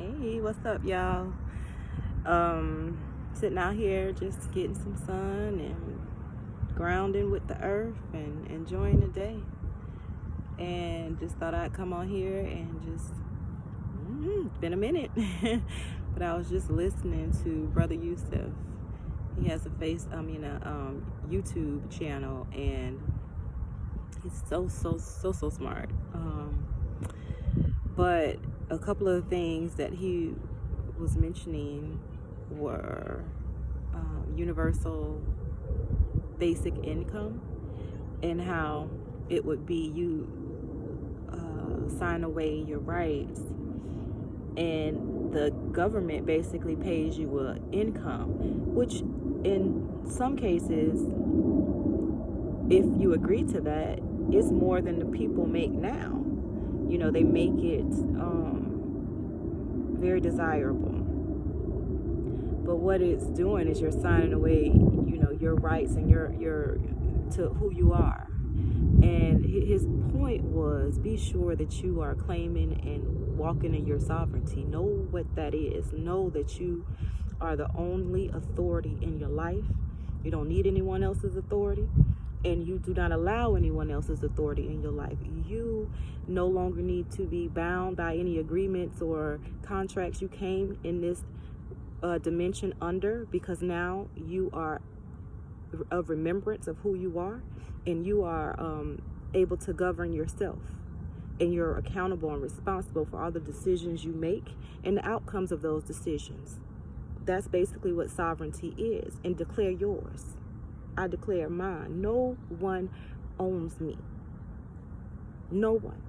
Hey, what's up, y'all? Sitting out here just getting some sun and grounding with the earth and enjoying the day. And just thought I'd come on here and just, it's been a minute. But I was just listening to Brother Yusuf. He has a YouTube channel, and he's so smart. But a couple of things that he was mentioning were universal basic income, and how it would be you sign away your rights, and the government basically pays you an income, which in some cases, if you agree to that, it's more than the people make now. You know, they make it very desirable. But what it's doing is you're signing away, your rights and your to who you are. And his point was, be sure that you are claiming and walking in your sovereignty. Know what that is. Know that you are the only authority in your life. You don't need anyone else's authority, and you do not allow anyone else's authority in your life. You no longer need to be bound by any agreements or contracts you came in this dimension under, because now you are of remembrance of who you are, and you are able to govern yourself, and you're accountable and responsible for all the decisions you make and the outcomes of those decisions. That's basically what sovereignty is. And declare yours. I declare mine. No one owns me. No one.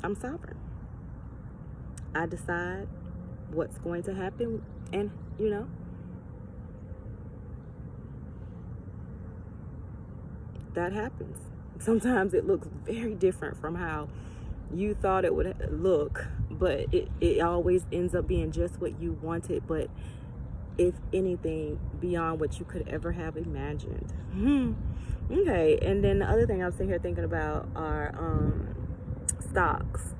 I'm sovereign. I decide what's going to happen, and that happens. Sometimes it looks very different from how you thought it would look, but it always ends up being just what you wanted, but if anything, beyond what you could ever have imagined. Okay, and then the other thing I'm sitting here thinking about are stocks.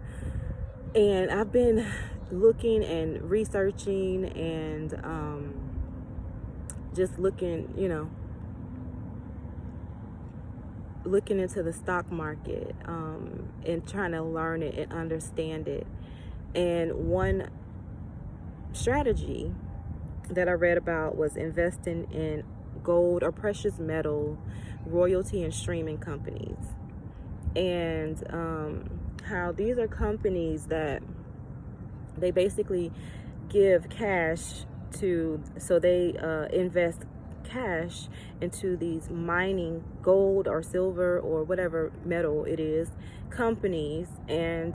And I've been looking and researching and just looking into the stock market and trying to learn it and understand it. And one strategy that I read about was investing in gold or precious metal, royalty and streaming companies. And how these are companies that they basically give cash to, so they invest cash into these mining gold or silver or whatever metal it is companies, and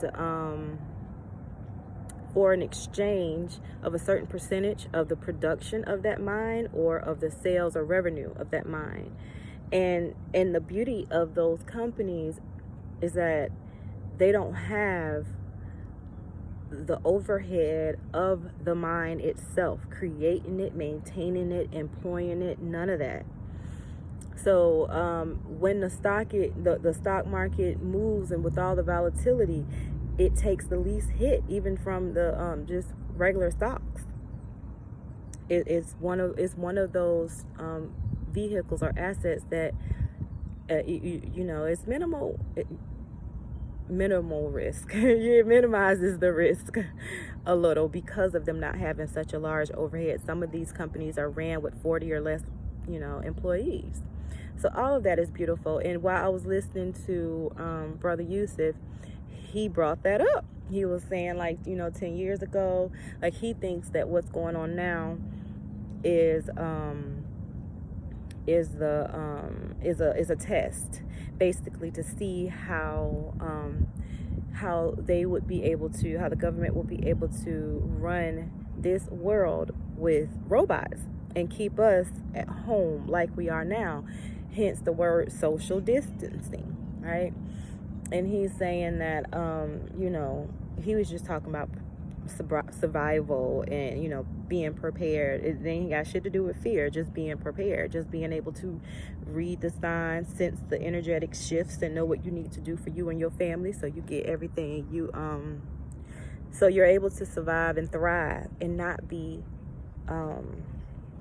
for an exchange of a certain percentage of the production of that mine or of the sales or revenue of that mine. And the beauty of those companies is that they don't have the overhead of the mine itself, creating it, maintaining it, employing it, none of that. So when the stock market moves, and with all the volatility, it takes the least hit, even from the just regular stocks. It's one of those vehicles or assets that it's minimal risk. It minimizes the risk a little because of them not having such a large overhead. Some of these companies are ran with 40 or less employees. So all of that is beautiful. And while I was listening to Brother Yusuf, he brought that up. He was saying, 10 years ago, he thinks that what's going on now is a test, basically, to see how they would be able to, how the government will be able to run this world with robots and keep us at home like we are now. Hence the word social distancing, right? And he's saying that he was just talking about survival and being prepared. It ain't got shit to do with fear, just being prepared, just being able to read the signs, sense the energetic shifts, and know what you need to do for you and your family, so you get everything you So you're able to survive and thrive and not be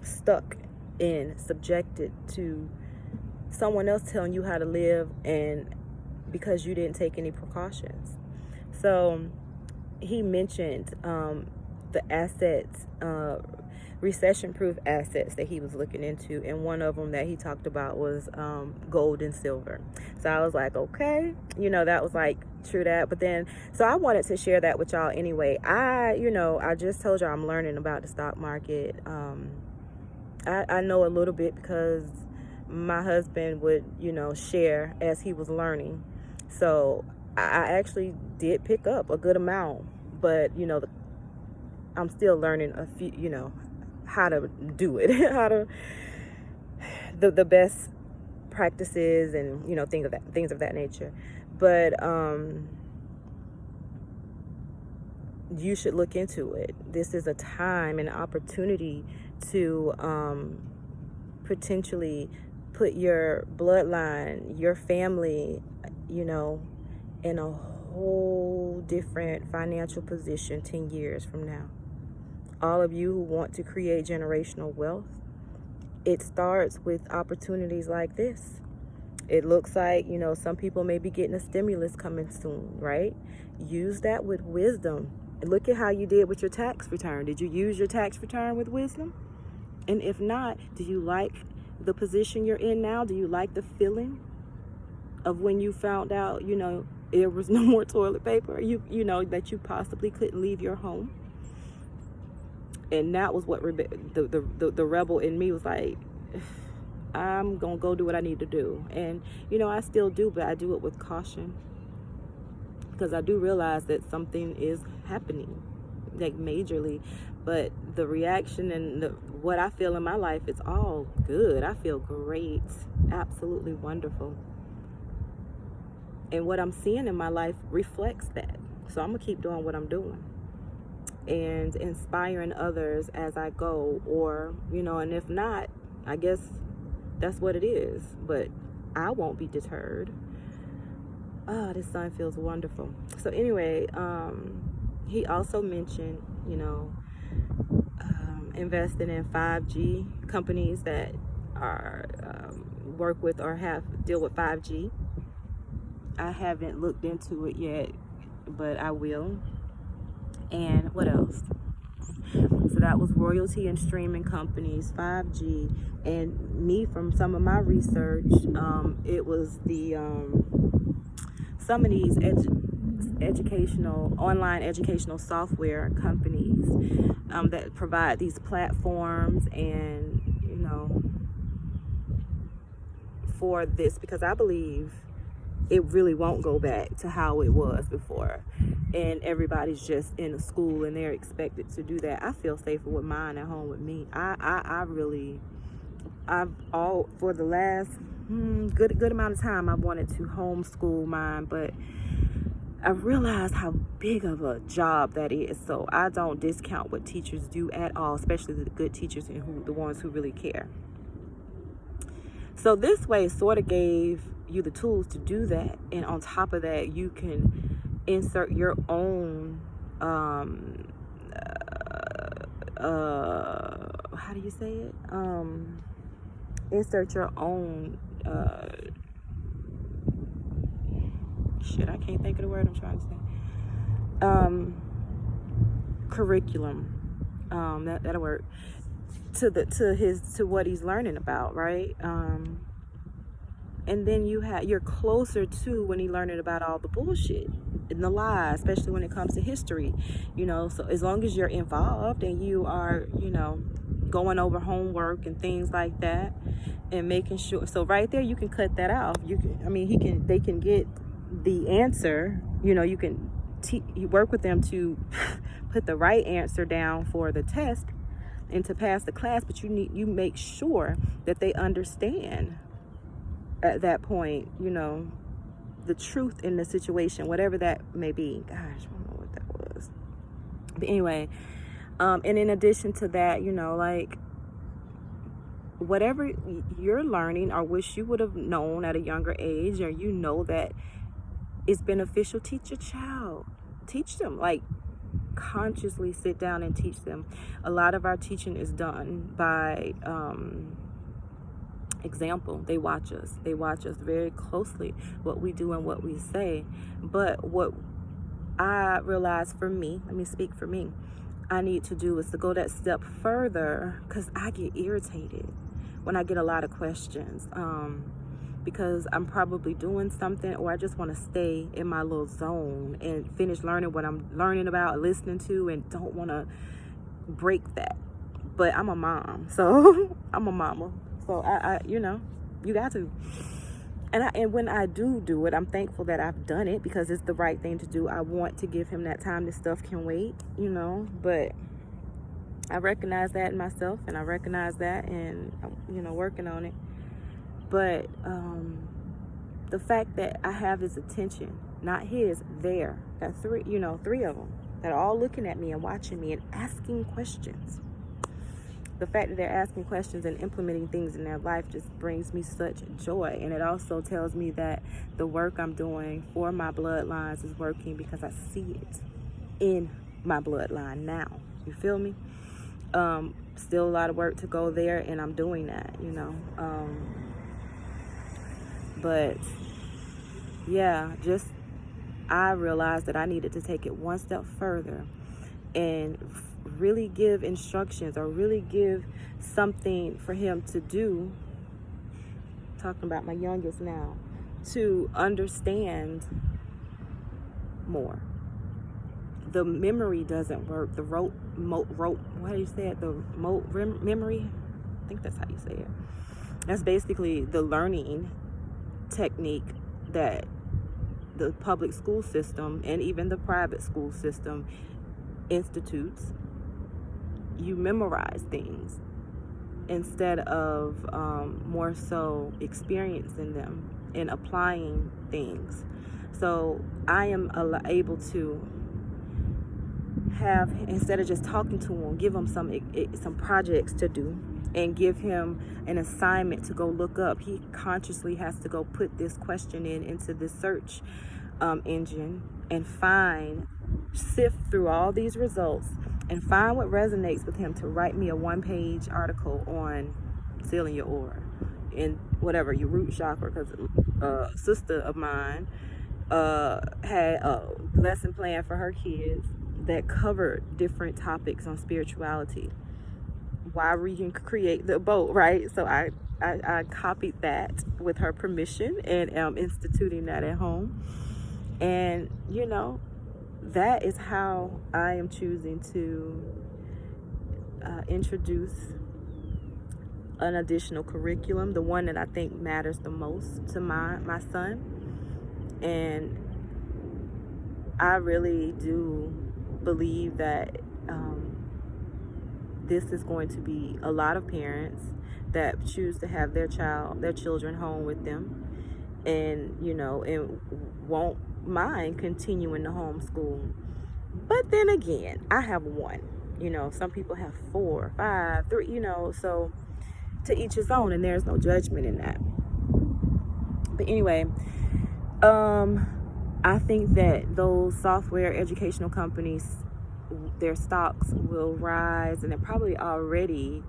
stuck and subjected to someone else telling you how to live, and because you didn't take any precautions. So he mentioned the assets, recession-proof assets that he was looking into, and one of them that he talked about was gold and silver. So I was like, okay, that was like true that. But then, so I wanted to share that with y'all anyway. I just told y'all I'm learning about the stock market. I know a little bit because my husband would, share as he was learning. So I actually did pick up a good amount, but I'm still learning a few, how to do it, how to the best practices and things of that nature. But you should look into it. This is a time and opportunity to potentially put your bloodline, your family, in a whole different financial position 10 years from now. All of you who want to create generational wealth, it starts with opportunities like this. It looks like, some people may be getting a stimulus coming soon, right? Use that with wisdom. And look at how you did with your tax return. Did you use your tax return with wisdom? And if not, do you like the position you're in now? Do you like the feeling of when you found out, there was no more toilet paper, that you possibly couldn't leave your home? And that was what the rebel in me was like, I'm going to go do what I need to do. And, I still do, but I do it with caution. Because I do realize that something is happening, like majorly. But the reaction and what I feel in my life is all good. I feel great, absolutely wonderful. And what I'm seeing in my life reflects that. So I'm going to keep doing what I'm doing and inspiring others as I go. Or, and if not, I guess that's what it is. But I won't be deterred. Oh, this sun feels wonderful. So anyway, he also mentioned, investing in 5G companies that are work with or deal with 5G. I haven't looked into it yet, but I will. And what else? So that was royalty and streaming companies, 5G, and me from some of my research. It was the some of these online educational software companies that provide these platforms and for this, because I believe it really won't go back to how it was before, and everybody's just in a school and they're expected to do that. I feel safer with mine at home with me. I've all for the last good amount of time I wanted to homeschool mine, but I realized how big of a job that is. So I don't discount what teachers do at all, especially the good teachers and the ones who really care. So this way sort of gave you the tools to do that, and on top of that you can insert your own how do you say it, insert your own I can't think of the word I'm trying to say, curriculum, that'll work, to what he's learning about, right? And then you're closer to when he's learning about all the bullshit and the lies, especially when it comes to history, so as long as you're involved and you are, going over homework and things like that and making sure, so right there you can cut that off. They can get the answer, you can you work with them to put the right answer down for the test and to pass the class, but you make sure that they understand at that point, the truth in the situation, whatever that may be. Gosh, I don't know what that was. But anyway, and in addition to that, like whatever you're learning or wish you would have known at a younger age, or that it's beneficial, teach your child. Teach them. Like, consciously sit down and teach them. A lot of our teaching is done by example. They watch us very closely, what we do and what we say. But what I realized for me, let me speak for me, I need to do is to go that step further, because I get irritated when I get a lot of questions, because I'm probably doing something, or I just want to stay in my little zone and finish learning what I'm learning about, listening to, and don't want to break that. But I'm a mom, so I'm a mama, so I you know, you got to. And when I do it, I'm thankful that I've done it, because it's the right thing to do. I want to give him that time. This stuff can wait, you know, but I recognize that in myself, and I recognize that, and, you know, working on it. But the fact that I have his attention, not his, there, got three of them that are all looking at me and watching me and asking questions. The fact that they're asking questions and implementing things in their life just brings me such joy. And it also tells me that the work I'm doing for my bloodlines is working, because I see it in my bloodline now. You feel me? Still a lot of work to go there, and I'm doing that, you know. But yeah, just I realized that I needed to take it one step further and really give instructions, or really give something for him to do, talking about my youngest now, to understand more. The memory doesn't work. The what do you say it? The memory, I think that's how you say it. That's basically the learning technique that the public school system and even the private school system institutes. You memorize things instead of more so experiencing them and applying things. So I am able to have, instead of just talking to him, give him some projects to do, and give him an assignment to go look up. He consciously has to go put this question into this search engine and sift through all these results and find what resonates with him, to write me a 1-page article on sealing your aura and whatever, your root chakra. Because a sister of mine had a lesson plan for her kids that covered different topics on spirituality. Why we can create the boat, right? So I copied that with her permission, and am instituting that at home. And you know, that is how I am choosing to introduce an additional curriculum, the one that I think matters the most to my son. And I really do believe that this is going to be a lot of parents that choose to have their children home with them, and you know, and won't mind continuing to homeschool. But then again, I have one, you know, some people have 4, 5, 3, you know, so to each his own, and there's no judgment in that. But anyway, I think that those software educational companies, their stocks will rise, and they're probably already,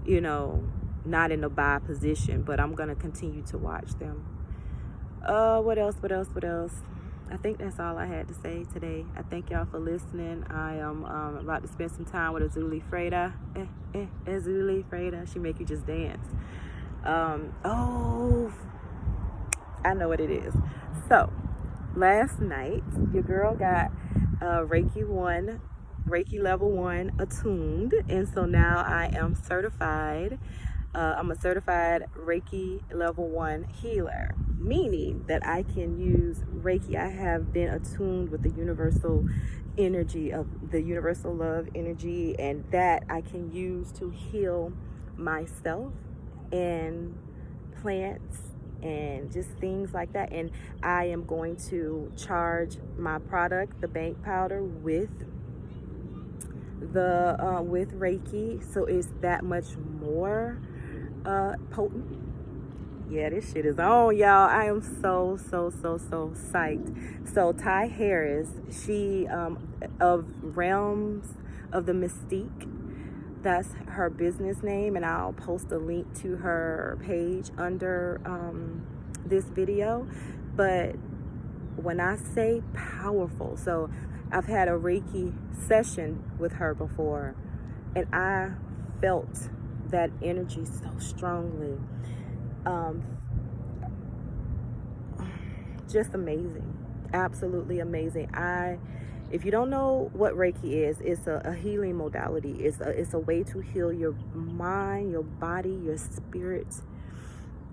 you know, not in a buy position, but I'm going to continue to watch them. What else? I think that's all I had to say today. I thank y'all for listening. I am about to spend some time with Azuli Freda. Azuli Freda. She make you just dance. Oh, I know what it is. So, last night, your girl got Reiki level 1 attuned, and so now I am certified. I'm a certified Reiki level 1 healer, meaning that I can use Reiki. I have been attuned with the universal energy of the universal love energy, and that I can use to heal myself and plants and just things like that. And I am going to charge my product, the bank powder, with Reiki, so it's that much more potent. Yeah, this shit is on, y'all. I am so psyched. So Ty Harris, she of Realms of the Mystique. That's her business name, and I'll post a link to her page under this video. But when I say powerful, so I've had a Reiki session with her before, and I felt that energy so strongly. Just amazing, absolutely amazing. If you don't know what Reiki is, it's a healing modality. It's a way to heal your mind, your body, your spirit.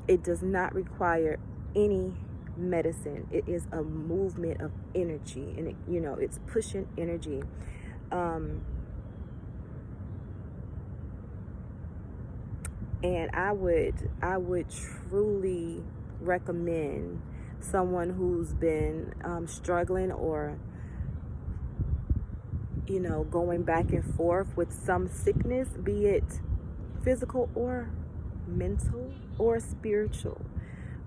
It does not require any medicine. It is a movement of energy, and it's pushing energy. And I would truly recommend someone who's been struggling or going back and forth with some sickness, be it physical or mental or spiritual.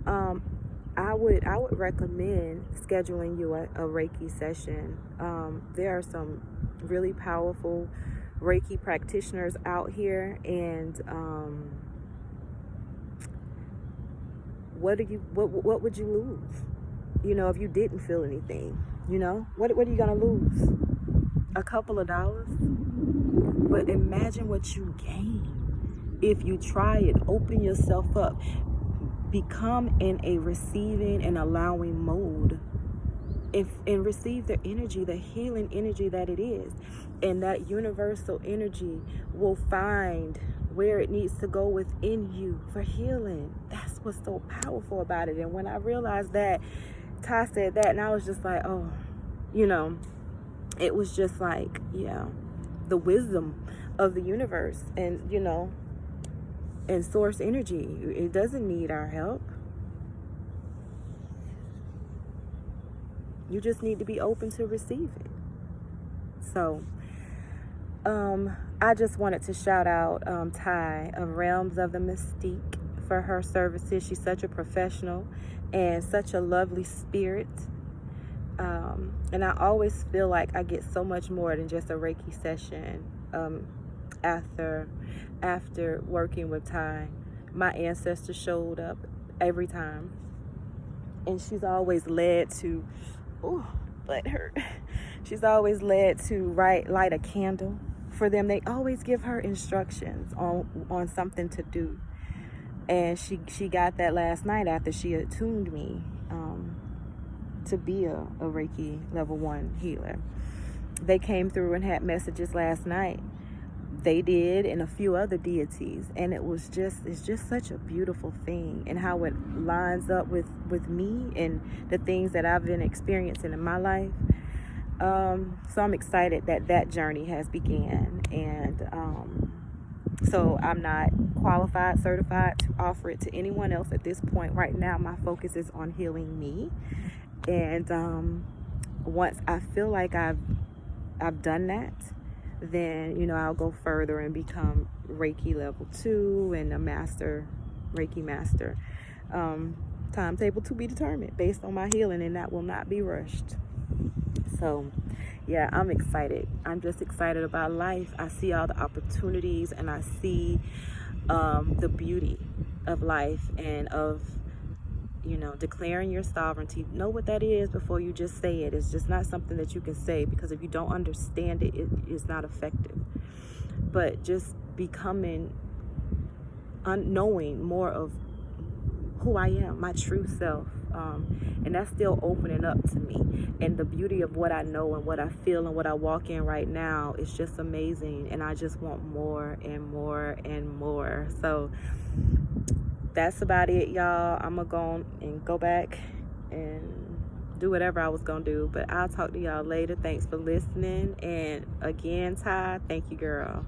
I would recommend scheduling you a Reiki session. There are some really powerful Reiki practitioners out here, and what would you lose? If you didn't feel anything, what are you gonna lose? A couple of dollars? But imagine what you gain if you try it. Open yourself up. Become in a receiving and allowing mode, and receive the energy, the healing energy that it is. And that universal energy will find where it needs to go within you for healing. That's what's so powerful about it. And when I realized that, Ty said that, and I was just like, oh, it was just like, yeah, the wisdom of the universe, and and source energy. It doesn't need our help. You just need to be open to receive it. So I just wanted to shout out Ty of Realms of the Mystique for her services. She's such a professional and such a lovely spirit. And I always feel like I get so much more than just a Reiki session after working with Ty. My ancestor showed up every time, and she's always led to, she's always led to light a candle for them. They always give her instructions on something to do, and she got that last night after she attuned me to be a Reiki level 1 healer. They came through and had messages last night. They did, and a few other deities, and it's just such a beautiful thing, and how it lines up with me and the things that I've been experiencing in my life. So I'm excited that journey has began, and so I'm not qualified, certified to offer it to anyone else at this point. Right now, my focus is on healing me, and once I feel like I've done that, then I'll go further and become Reiki level 2 and a master, Reiki master. Timetable to be determined based on my healing, and that will not be rushed. So yeah, I'm excited. I'm just excited about life. I see all the opportunities, and I see the beauty of life, and of declaring your sovereignty. Know what that is before you just say it. It's just not something that you can say, because if you don't understand it, it is not effective. But just becoming, knowing more of who I am, my true self, and that's still opening up to me. And the beauty of what I know and what I feel and what I walk in right now is just amazing, and I just want more and more and more. So that's about it, y'all. I'm gonna go back and do whatever I was gonna do, but I'll talk to y'all later. Thanks for listening, and again, Ty, thank you, girl.